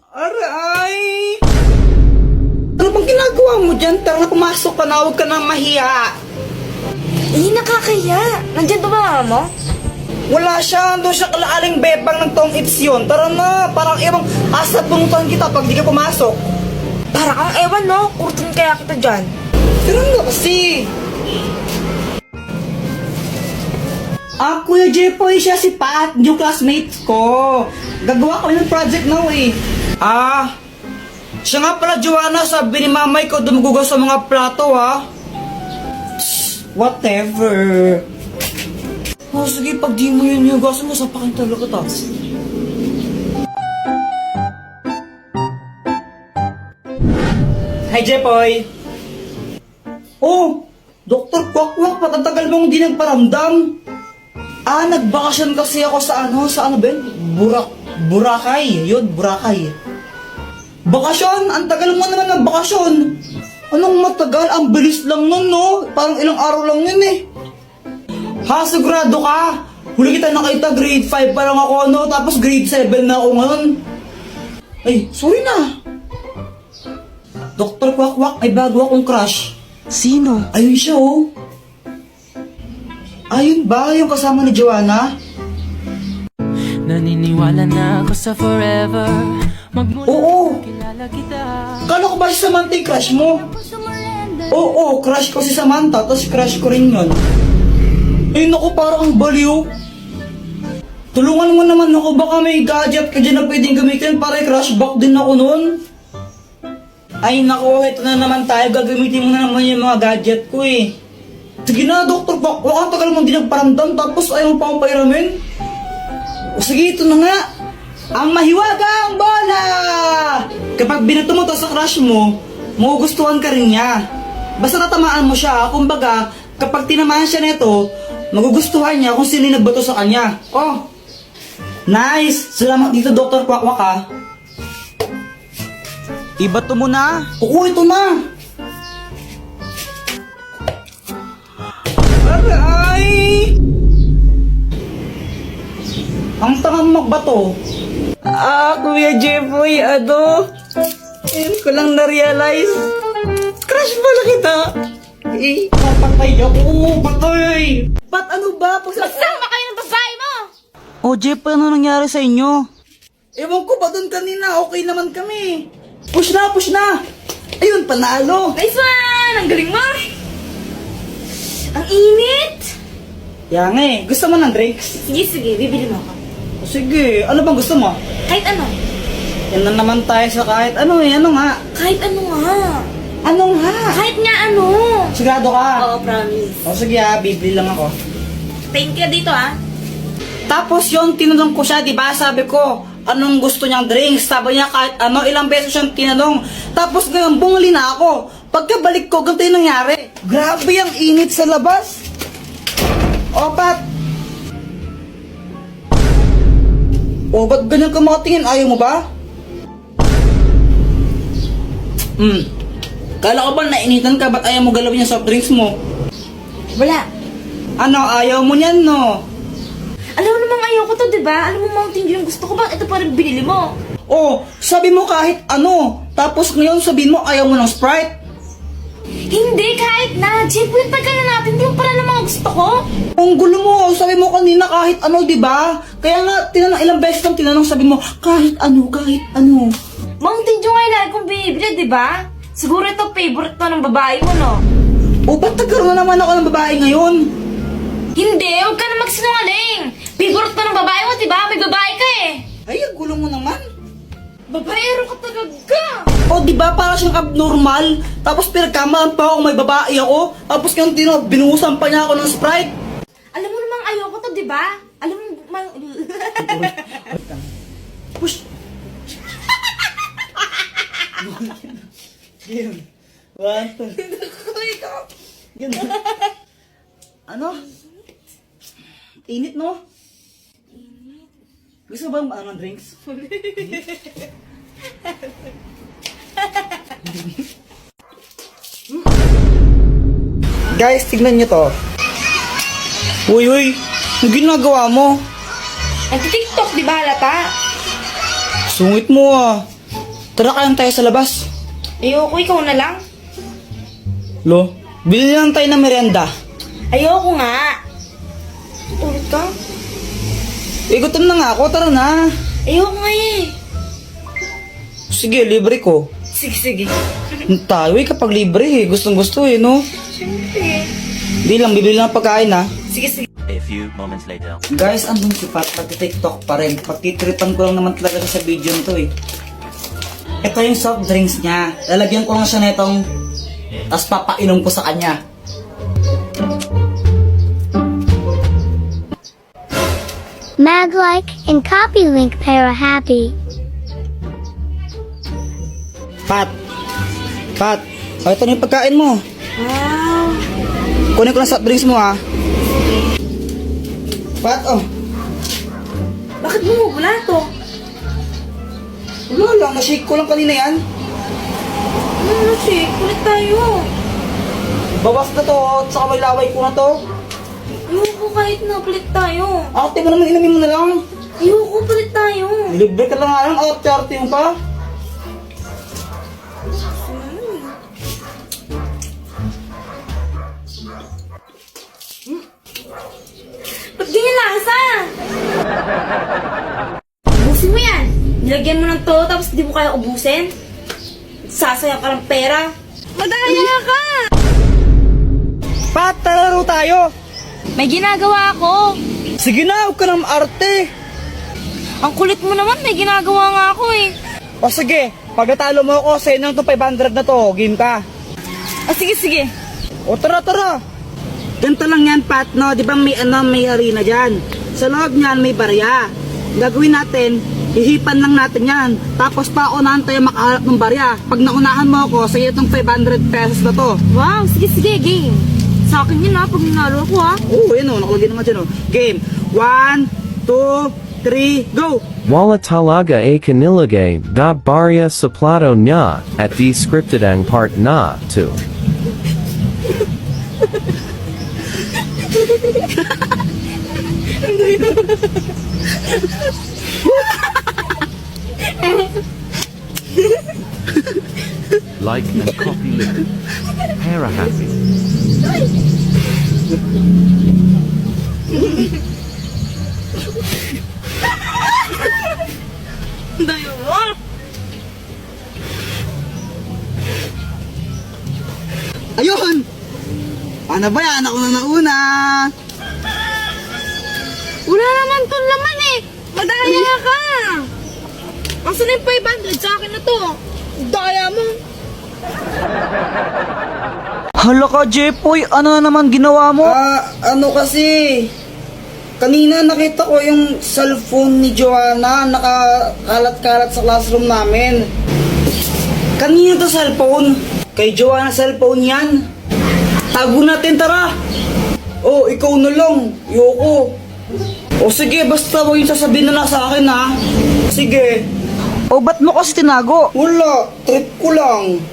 Aray! Ano bang ginagawa mo dyan? Tara, pumasok ka na, huwag ka nang mahiya. Hindi nakakaya. Nandyan ba mama mo? Wala siya, doon siya kalaaling bebang ng tong its yun. Tara na, parang ibang asa punutan kita pag di ka pumasok. Para kang ewan, no? Kurtin kaya kita dyan. Tara na kasi. Kuya Jepoy, siya si Pat, yung classmates ko. Gagawa kami ng project now eh. Siya nga pala, Joanna, sabi ni mamay ko dumugugas sa mga plato ha. Whatever. Sige, pag di mo yun hugasan mo, sapakin talaga ta. Hi, Jepoy. Oh, Dr. Kwakwak, patatagal mong di nagparamdam. Nagbakasyon kasi ako sa ano ba yun? Boracay. Yun, Boracay. Bakasyon? Ang tagal mo naman ng bakasyon. Anong matagal? Ang bilis lang nun, no? Parang ilang araw lang yun eh. Sigurado ka? Huli kita nakita, grade 5 pa lang ako, no? Tapos grade 7 na ako ngayon. Ay, sorry na. Dr. Kwakwak, may bago akong crush. Sino? Ayun siya, oh. Ayun ba? Yung kasama ni Joanna? Naniniwala na ako sa forever. Oo. Kilala kita. Kala ko ba si Samantha yung crush mo? Oo, crush ko si Samantha, tapos crush ko rin yun. Naku, parang ang baliw. Tulungan mo naman ako, baka may gadget ka dyan na pwedeng gamitin para i-crush back din ako nun. Ay naku, ito na naman tayo, gagamitin mo na naman yung mga gadget ko eh. Sige na, Dr. Bak, ang tagal mong di nagparamdam, tapos ayaw mo pa akong pairamin. Sige, ito na nga. Ang mahiwagang bola! Kapag binato mo to sa crush mo, magugustuhan ka rin niya. Basta natamaan mo siya, kumbaga, kapag tinamaan siya nito, magugustuhan niya kung sino yung nagbato sa kanya. Oh, nice! Salamat dito, Dr. Kwakwak ha. Ibato mo na. Oo, ito na. Aray! Ang tangang magbato. Kuya Jepoy, ngayon ko lang na-realize. Crush pala kita. Papatay ako, patay. Ba't ano ba? Magsama kayo ng babae mo! Jepoy, ano nangyari sa inyo? Ewan ko ba doon kanina, okay naman kami. Push na, push na. Ayun, panalo. Nice one! Ang galing mo! Ang init! Yang gusto mo ng drinks? Sige, bibili mo ako. Sige, ano bang gusto mo? Kahit ano. Yan na naman tayo sa kahit ano ano nga? Kahit ano nga. Ano nga? Kahit nga ano. Sigurado ka? Oo, promise. Sige bibili lang ako. Thank you dito Tapos yon tinanong ko siya, di ba? Sabi ko, anong gusto niyang drinks? Sabi niya kahit ano, ilang beses siyang tinanong. Tapos ngayon, bumili na ako. Pagkabalik ko, ganito yung nangyari. Grabe ang init sa labas. Pat. Ba't ganyan ka makatingin? Ayaw mo ba? Kala ko ba nainitan ka? Ba't ayaw mo galawin yung soft drinks mo? Wala. Ayaw mo niyan, no? Alam mo namang ayoko to, diba? Alam mo Mountain Dew yung gusto ko. Bakit ito pa rin binili mo? Sabi mo kahit ano. Tapos ngayon sabihin mo ayaw mo ng Sprite. Hindi, kahit na. Jeff, yung tagal na natin. Hindi mo pala namang gusto ko. Ang gulo mo. Sabi mo kanina kahit ano, di ba? Kaya nga, ilang beses kang tinanong, sabi mo, kahit ano. Mountain Dew nga yung lagi kong binibili, diba? Siguro ito favorite to ng babae mo, no? Ba't nagkaroon na naman ako ng babae ngayon? Hindi, huwag ka na magsinungaling. Favorite to ng babae mo, diba? May babae ka eh. Ay, ang gulo mo naman. Babaero ka talaga. Di ba para siyang abnormal? Tapos pinagkamaan pa ako, may babae ako. Tapos ngayon binuhusan pa niya ako ng Sprite. Alam mo namang ayoko to, diba? Alam mo, Push. Game. 1, 2. Yun. Ano? Init, no? Gusto ba ang drinks? Guys, tignan nyo to. Uy, ang ginagawa mo? Nag-TikTok, di ba, halata? Sungit mo Tara, kayang tayo sa labas. Ayoko, ikaw na lang. Lo, bili lang tayo ng merienda. Ayoko nga. Ulit ka? Gutom na nga ako, tara na. Ayoko nga eh. Sige, libre ko. Sige. Tayo kapag libre eh. Gustong gusto eh, no? Siyempre. Hindi lang, bibili lang ng pagkain ha. Sige. A few moments later. Guys, andun si Pat, pag-tiktok pa rin. Pagtitripan ko lang naman talaga siya sa video nito eh. Ito yung soft drinks niya. Lalagyan ko lang siya nitong, tapos papainom ko sa kanya. Mag-like and copy link para happy. Pat! O, ito na yung pagkain mo. Wow. Kunin ko lang soft drinks mo ha. Pat, oh. Bakit bumubula to? Wala lang, na-shake ko lang kanina yan. Ano siya? Kulit tayo. Bawas na to, at saka may laway ko na to. Ayoko kahit na palit tayo. Ate mo naman, inamin mo na lang. Ayoko palit tayo. Libre ka lang nga lang, arte-arte yung pa. Ba't ganyan lasa? Ubusin mo yan. Nilagyan mo ng to, tapos di mo kaya ubusin. Sasayang ka ng pera. Madaya ka! Pat, talaro tayo. May ginagawa ako. Sige na, huwag ka ng arte. Ang kulit mo naman, may ginagawa nga ako eh. O sige, pag natalo mo ako, sa'yo na itong 500 na to, game ka. Sige. O tara. Ganito lang yan, Pat, no? Di ba may arena dyan? Sa loob niyan, may barya. Gagawin natin, hihipan lang natin yan. Tapos paunahan tayo makaharap ng barya. Pag naunahan mo ako, sa'yo itong 500 pesos na to. Wow, sige, game. Sa akin yun ha, pag ninalo ako ha. Oo, yun o, nakalagay na nga dyan o. Game, 1, 2, 3, go! Wala talaga a kanilagay da barya suplado nya at di scripted ang part na to. Like and copy link. Para happy. Dayo mo. Ayun! Paano ba yan? Ako na nauna! Wala naman to laman eh. Madaya ka. Asan na yung 500 sa akin na to? Daya mo. Hala ka, Jepoy! Ano na naman ginawa mo? Ano kasi... Kanina nakita ko yung cellphone ni Joanna nakakalat-kalat sa classroom namin. Kanina to cellphone? Kay Joanna cellphone yan. Tago natin, tara! Oh, ikaw na lang. Yoko. O sige, basta huwag yung sasabihin na sa akin ha. Sige. O ba't mo kasi tinago? Wala, trip ko lang.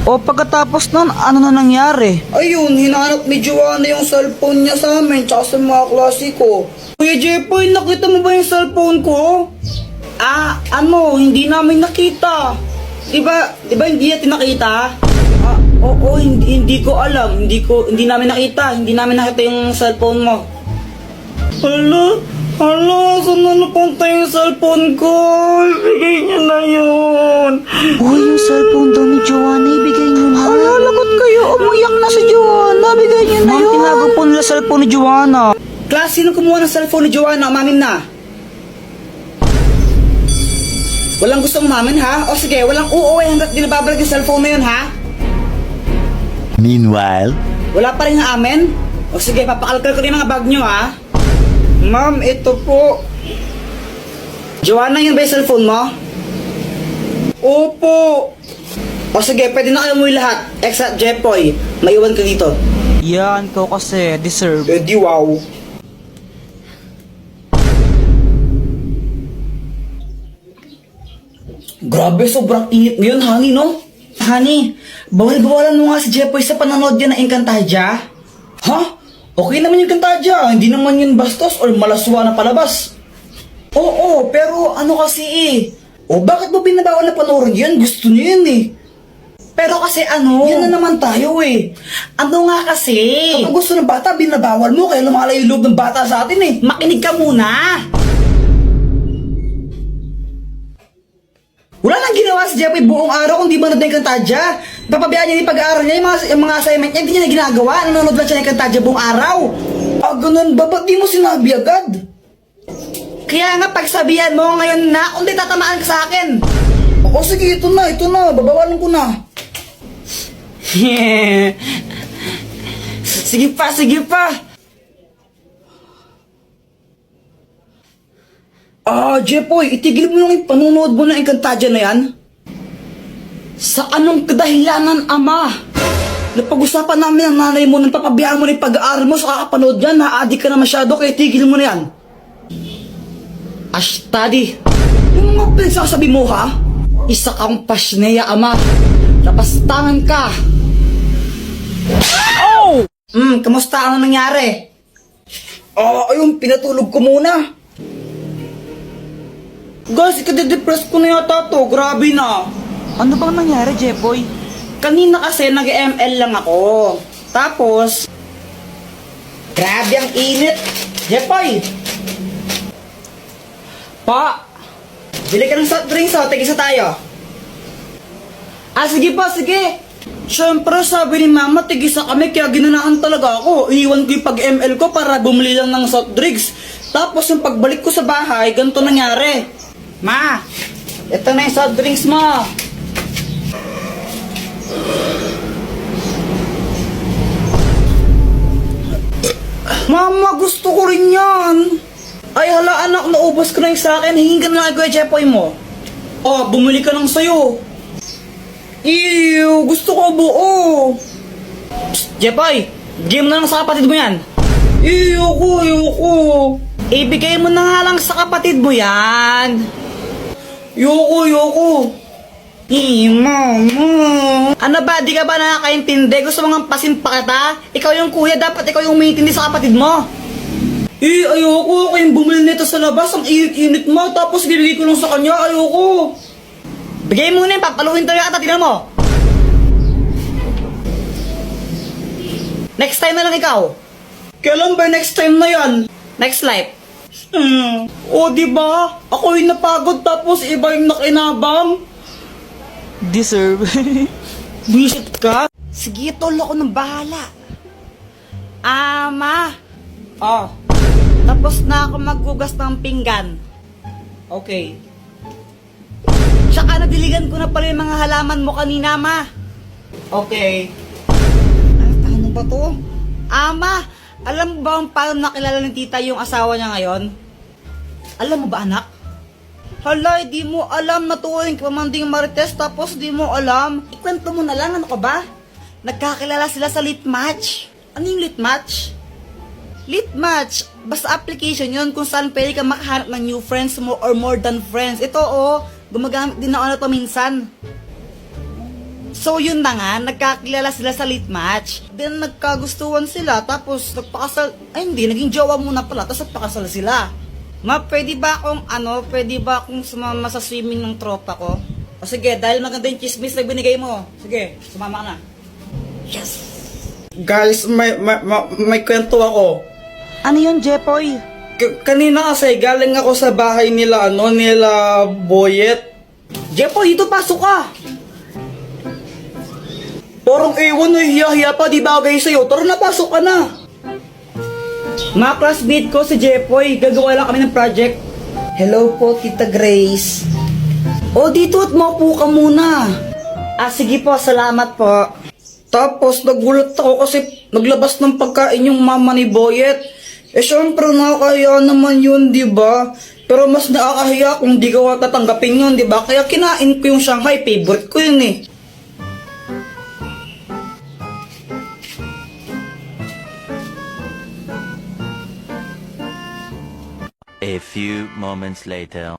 O pagkatapos nun, ano na nangyari? Ayun, hinanap ni Joanna yung cellphone niya sa amin tsaka sa mga klase ko. Kuya Jepoy, nakita mo ba yung cellphone ko? Hindi namin nakita. Diba hindi natin nakita? Oo, hindi ko alam. Hindi namin nakita. Hindi namin nakita yung cellphone mo. Hala, saan na napunta yung cellphone ko? Ibigay niyo na yun. Uy, yung cellphone daw ni Joanna, ibigay niyo na. Hala, lagot kayo. Umiyak na si Joanna. Ibigay niyo na yun. Tinago po nila cellphone ni Joanna. Class, sino kumuha ng cellphone ni Joanna? Umamin na. Walang gustong umamin, ha? O sige, walang uuwi hanggat di nababalag yung cellphone na yun, ha? Meanwhile, Wala pa rin amin? O sige, papakalkal ko rin mga bag nyo, ha? Ma'am, ito po. Joanna, yun ba yung cellphone mo? Opo. O sige, pwede na kayo umuwi lahat. Except Jepoy, maiwan ka dito. Yan, ko kasi deserve. Di wow. Grabe, sobrang init ngayon, honey, no? Honey, bawal-bawalan mo nga si Jepoy sa panonood yan ng Encantadia. Ha? Okay naman yung Encantadia, hindi naman yun bastos or malaswa na palabas. Oo, pero ano kasi O bakit mo binabawal na panoorin yan? Gusto niyo yan eh. Pero kasi ano? Yan na naman tayo eh. Ano nga kasi? Kapag gusto ng bata, binabawal mo. Kaya lumalayo yung loob ng bata sa atin eh. Makinig ka muna. Wala nang ginawa si Jeffrey buong araw kung di manood na yung Kantadya. Papabayaan niya yung pag-aaral niya, yung mga assignment niya, hindi niya na ginagawa. Nanonood lang siya ng Kantadya buong araw. Ah, ganun ba? Ba't di mo sinabi agad? Kaya nga pagsabihan mo ngayon na, kung di tatamaan ka sa akin. O sige, ito na. Babawalan ko na. Sige pa. Ah, Jeffoy, itigil mo lang yung panunood mo ng Kantadya na yan. Sa anong kadahilanan, ama? Napag-usapan namin ang nanay mo nang papabayaan mo na yung pag-aaral mo sa kakapanood yan. Na-addict ka na masyado, kaya tigil mo na yan. Ashtadi, Yung mga pinagsasabi mo, ha? isa kang pasneya, ama. Lapastangan ka. Kamusta? Ano nangyari? Ayun, pinatulog ko muna. Guys, ikade-depress ko na yata to. Grabe na. Ano bang nangyari, Jeboy? Kanina kasi nag-ML lang ako. Tapos, grabe ang init. Jepoy! Pa! Bili ka ng soft drinks, tigisa tayo. Sige pa, sige. Siyempre, sabi ni Mama, tigisa kami kaya ginanahan talaga ako. Iniwan ko yung pag-ML ko para bumili lang ng soft drinks. Tapos yung pagbalik ko sa bahay, ganito nangyari. Ma, ito na yung soft drinks mo. Mama, gusto ko rin yan. Ay hala anak, naubos ko na yung sa akin. Hingin ka na lang Kuya Jepoy mo. Bumili ka ng sayo. Ew, gusto ko buo. Jepoy, bigay mo na lang sa kapatid mo yan. Ayoko. Ibigay mo na nga lang sa kapatid mo yan. Ayoko. Mama. Ano ba, di ka ba nakakaintindi? Gusto mo nga pasimpa kita? Ikaw yung kuya, dapat ikaw yung umiintindi sa kapatid mo. Ayoko. Kayong bumili nito sa labas, ang init-init mo. Tapos binigay ko lang sa kanya, ayoko. Bigay mo na yun, papaluin talaga kita, tingnan mo. Next time na lang ikaw. Kailan ba next time na yan? Next life. Diba? Ako yung napagod tapos iba yung nakinabang. Deserve. Visit ka? Sige, tol, ako nang bahala. Ama. Tapos na ako maghugas ng pinggan. Okay. Tsaka nadiligan ko na pala yung mga halaman mo kanina, ma. Okay. Ano ba to? Ama, alam mo ba kung paano nakilala ng tita yung asawa niya ngayon? Alam mo ba, anak? Hala, di mo alam na tuwing pamanding Marites tapos di mo alam. Ikwento mo na lang, ano ka ba? Nagkakilala sila sa lit match. Ano yung lit match? Lit match, basta application yun kung saan pwede ka makahanap ng new friends mo or more than friends. Ito gumagamit din ako na to minsan. So yun na nga, nagkakilala sila sa lit match. Then nagkagustuhan sila, tapos nagpakasal, naging jowa muna pala, tapos nagpakasal sila. Ma, pwede ba akong sumama sa swimming ng tropa ko? O sige, dahil maganda yung chismis na binigay mo. Sige, sumama ka na. Yes! Guys, may kwento ako. Ano yun, Jepoy? Kanina kasi galing ako sa bahay nila, nila Boyet. Jepo, dito pasok ka! Parang ewan na hiya-hiya pa, di bagay sa'yo. Tara na, pasok ka na. Mga classmate ko si Jepoy, gagawa lang kami ng project. Hello po, Tita Grace. Dito at maupo ka muna. Sige po, salamat po. Tapos nagulat ako kasi naglabas ng pagkain yung mama ni Boyet. Syempre nakakahiya naman yun, di ba? Pero mas nakakahiya kung di ka tatanggapin yun, di ba? Kaya kinain ko yung Shanghai, favorite ko yun eh. A few moments later.